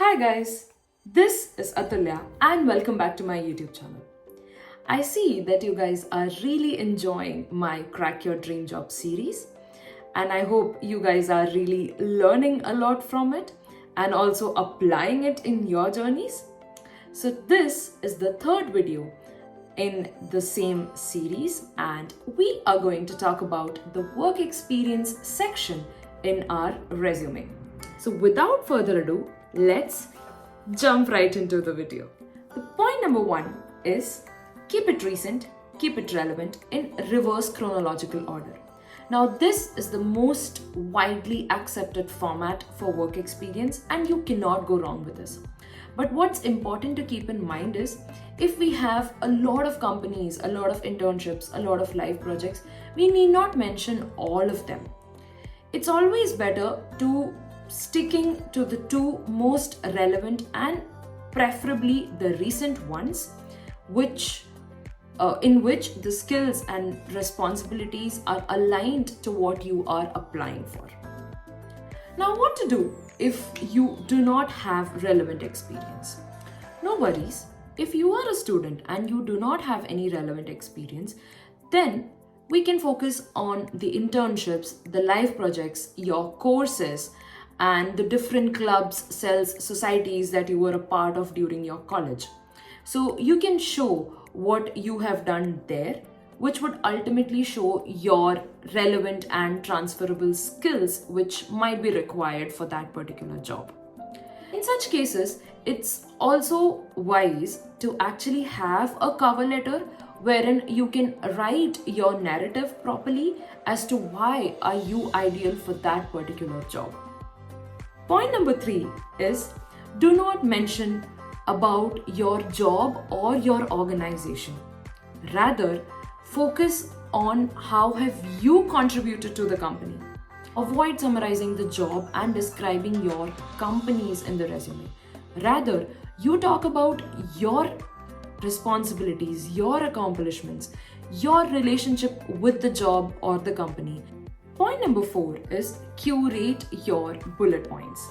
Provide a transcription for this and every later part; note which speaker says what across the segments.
Speaker 1: Hi guys, this is Athulya and welcome back to my YouTube channel. I see that you guys are really enjoying my Crack Your Dream Job series, and I hope you guys are really learning a lot from it and also applying it in your journeys. So this is the third video in the same series, and we are going to talk about the work experience section in our resume. So without further ado, let's jump right into the video. The point number one is keep it recent, keep it relevant in reverse chronological order. Now, this is the most widely accepted format for work experience, and you cannot go wrong with this. But what's important to keep in mind is if we have a lot of companies, a lot of internships, a lot of live projects, we need not mention all of them. It's always better to sticking to the two most relevant and preferably the recent ones, in which the skills and responsibilities are aligned to what you are applying for. Now, what to do if you do not have relevant experience? No worries. If you are a student and you do not have any relevant experience, then we can focus on the internships, the live projects, your courses, and the different clubs, cells, societies that you were a part of during your college. So you can show what you have done there, which would ultimately show your relevant and transferable skills which might be required for that particular job. In such cases, it's also wise to actually have a cover letter wherein you can write your narrative properly as to why are you ideal for that particular job. Point number 3 is do not mention about your job or your organization. Rather, focus on how have you contributed to the company. Avoid summarizing the job and describing your companies in the resume. Rather, you talk about your responsibilities, your accomplishments, your relationship with the job or the company. Point number 4 is curate your bullet points.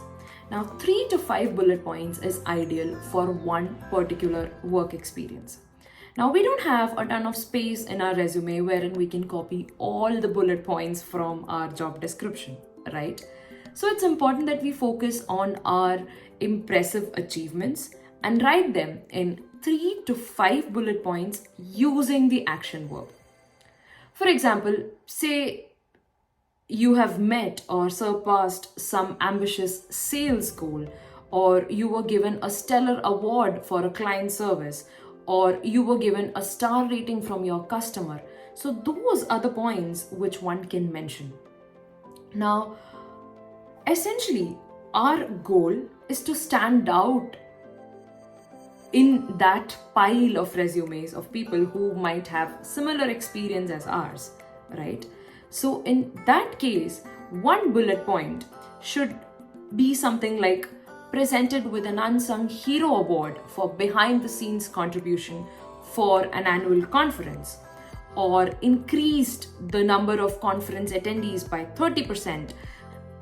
Speaker 1: Now, 3 to 5 bullet points is ideal for one particular work experience. Now, we don't have a ton of space in our resume wherein we can copy all the bullet points from our job description, right? So it's important that we focus on our impressive achievements and write them in 3 to 5 bullet points using the action verb. For example, say you have met or surpassed some ambitious sales goal, or you were given a stellar award for a client service, or you were given a star rating from your customer. So those are the points which one can mention. Now, essentially, our goal is to stand out in that pile of resumes of people who might have similar experience as ours, right? So in that case, one bullet point should be something like presented with an unsung hero award for behind the scenes contribution for an annual conference, or increased the number of conference attendees by 30%,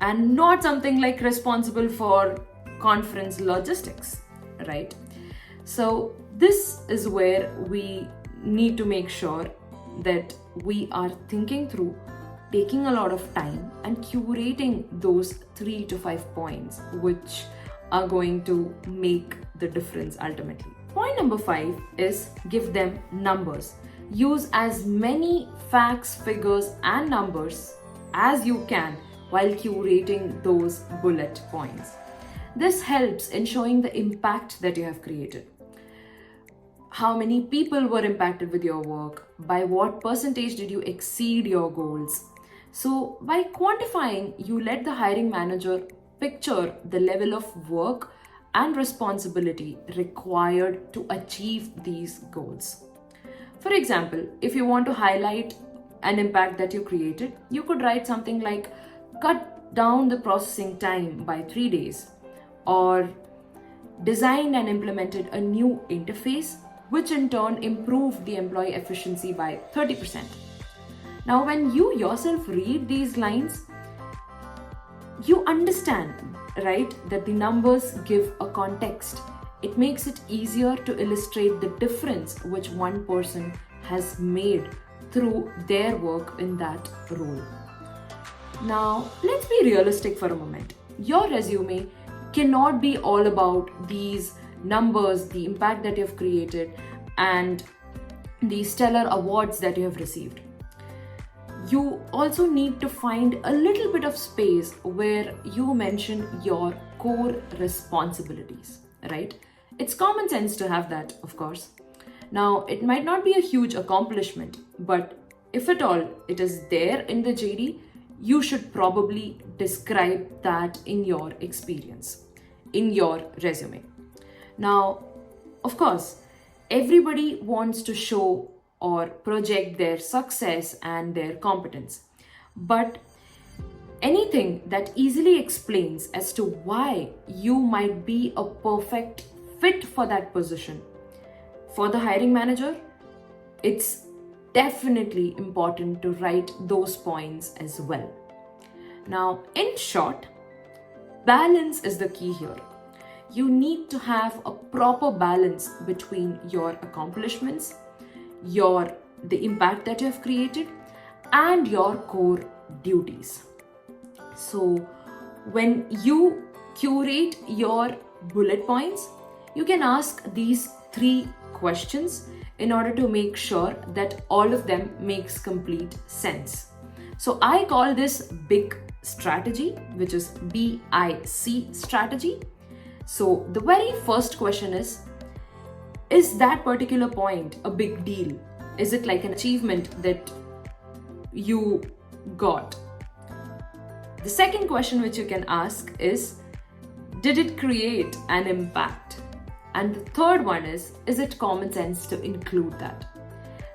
Speaker 1: and not something like responsible for conference logistics, right? So this is where we need to make sure that we are thinking through, taking a lot of time and curating those 3 to 5 points which are going to make the difference ultimately. Point number 5 is give them numbers. Use as many facts, figures and numbers as you can while curating those bullet points. This helps in showing the impact that you have created. How many people were impacted with your work? By what percentage did you exceed your goals? So by quantifying, you let the hiring manager picture the level of work and responsibility required to achieve these goals. For example, if you want to highlight an impact that you created, you could write something like cut down the processing time by 3 days, or designed and implemented a new interface which in turn improved the employee efficiency by 30%. Now, when you yourself read these lines, you understand right, that the numbers give a context. It makes it easier to illustrate the difference which one person has made through their work in that role. Now, let's be realistic for a moment. Your resume cannot be all about these numbers, the impact that you have created, and the stellar awards that you have received. You also need to find a little bit of space where you mention your core responsibilities, right? It's common sense to have that, of course. Now, it might not be a huge accomplishment, but if at all it is there in the JD, you should probably describe that in your experience, in your resume. Now, of course, everybody wants to show or project their success and their competence. But anything that easily explains as to why you might be a perfect fit for that position, for the hiring manager, it's definitely important to write those points as well. Now, in short, balance is the key here. You need to have a proper balance between your accomplishments, the impact that you have created, and your core duties. So when you curate your bullet points, you can ask these 3 questions in order to make sure that all of them makes complete sense. So I call this BIC strategy, which is BIC strategy. So the very first question is that particular point a big deal? Is it like an achievement that you got? The second question which you can ask is, did it create an impact? And the third one is it common sense to include that?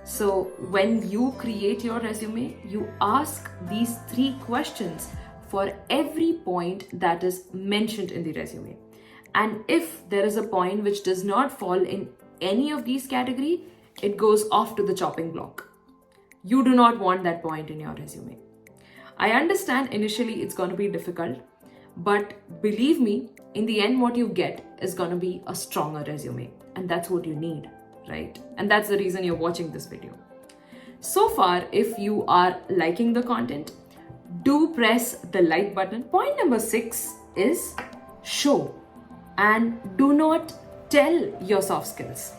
Speaker 1: So when you create your resume, you ask these 3 questions for every point that is mentioned in the resume. And if there is a point which does not fall in any of these categories, it goes off to the chopping block. You do not want that point in your resume. I understand initially it's going to be difficult, but believe me, in the end, what you get is going to be a stronger resume. And that's what you need, right? And that's the reason you're watching this video. So far, if you are liking the content, do press the like button. Point number 6 is show and do not tell your soft skills.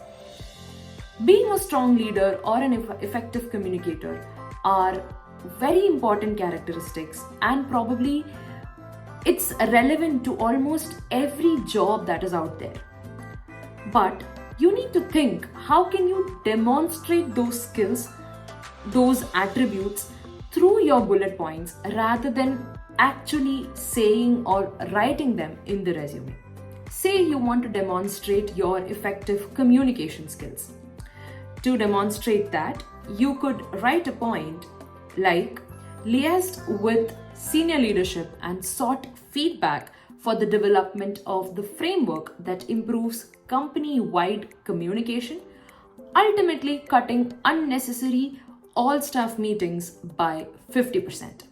Speaker 1: Being a strong leader or an effective communicator are very important characteristics, and probably it's relevant to almost every job that is out there. But you need to think, how can you demonstrate those skills, those attributes through your bullet points rather than actually saying or writing them in the resume? Say you want to demonstrate your effective communication skills. To demonstrate that, you could write a point like liaised with senior leadership and sought feedback for the development of the framework that improves company-wide communication, ultimately cutting unnecessary all-staff meetings by 50%.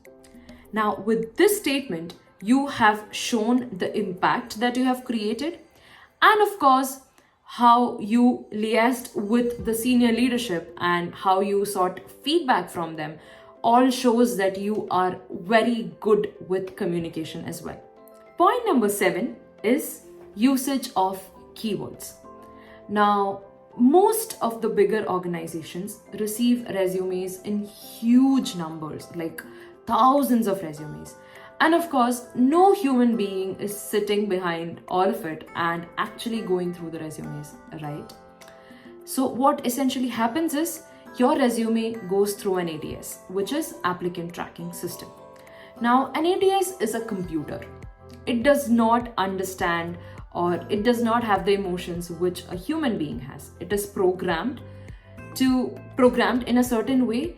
Speaker 1: Now, with this statement, you have shown the impact that you have created, and of course, how you liaised with the senior leadership and how you sought feedback from them all shows that you are very good with communication as well. Point number 7 is usage of keywords. Now, most of the bigger organizations receive resumes in huge numbers, like thousands of resumes. And of course, no human being is sitting behind all of it and actually going through the resumes, right? So what essentially happens is your resume goes through an ATS, which is applicant tracking system. Now, an ATS is a computer. It does not understand or it does not have the emotions which a human being has. It is programmed in a certain way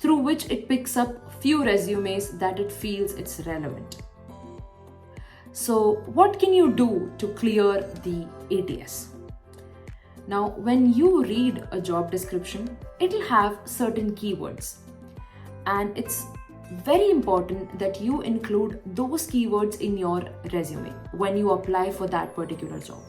Speaker 1: through which it picks up few resumes that it feels it's relevant. So what can you do to clear the ATS? Now, when you read a job description, it'll have certain keywords, and it's very important that you include those keywords in your resume when you apply for that particular job.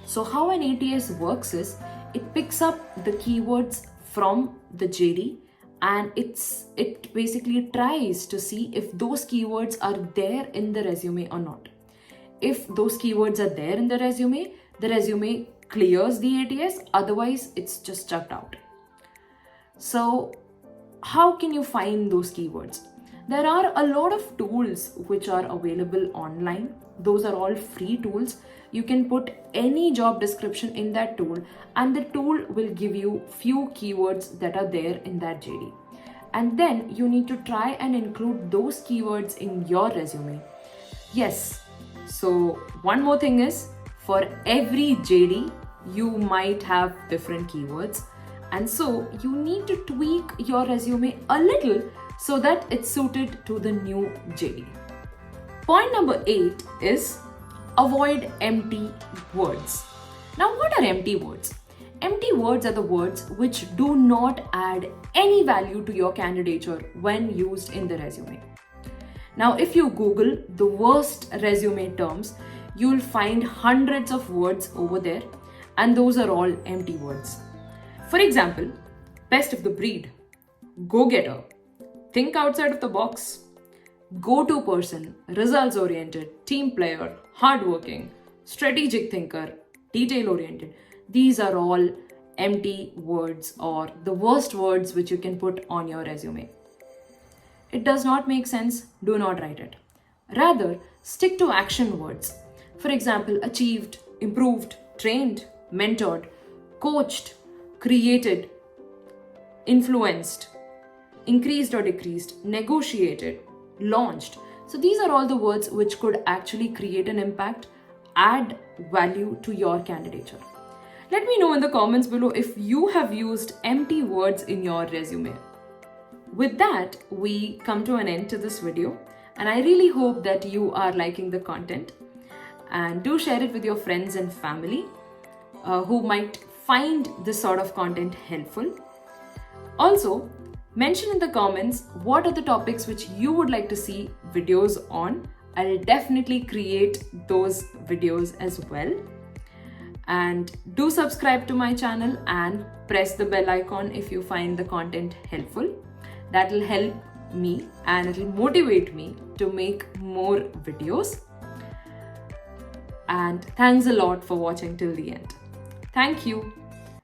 Speaker 1: So how an ATS works is it picks up the keywords from the JD and it basically tries to see if those keywords are there in the resume or not. If those keywords are there in the resume clears the ATS, otherwise it's just chucked out. So how can you find those keywords? There are a lot of tools which are available online. Those are all free tools. You can put any job description in that tool and the tool will give you few keywords that are there in that JD. And then you need to try and include those keywords in your resume. Yes. So one more thing is, for every JD, you might have different keywords. And so you need to tweak your resume a little so that it's suited to the new JD. Point number 8 is avoid empty words. Now, what are empty words? Empty words are the words which do not add any value to your candidature when used in the resume. Now, if you Google the worst resume terms, you'll find hundreds of words over there, and those are all empty words. For example, best of the breed, go-getter, think outside of the box, go-to person, results-oriented, team player, hardworking, strategic thinker, detail-oriented. These are all empty words or the worst words which you can put on your resume. It does not make sense, do not write it. Rather, stick to action words. For example, achieved, improved, trained, mentored, coached, created, influenced, increased or decreased, negotiated, launched. So these are all the words which could actually create an impact, add value to your candidature. Let me know in the comments below if you have used empty words in your resume. With that, we come to an end to this video, and I really hope that you are liking the content, and do share it with your friends and family who might find this sort of content helpful. Also, mention in the comments what are the topics which you would like to see videos on. I'll definitely create those videos as well. And do subscribe to my channel and press the bell icon if you find the content helpful. That will help me and it will motivate me to make more videos. And thanks a lot for watching till the end. Thank you.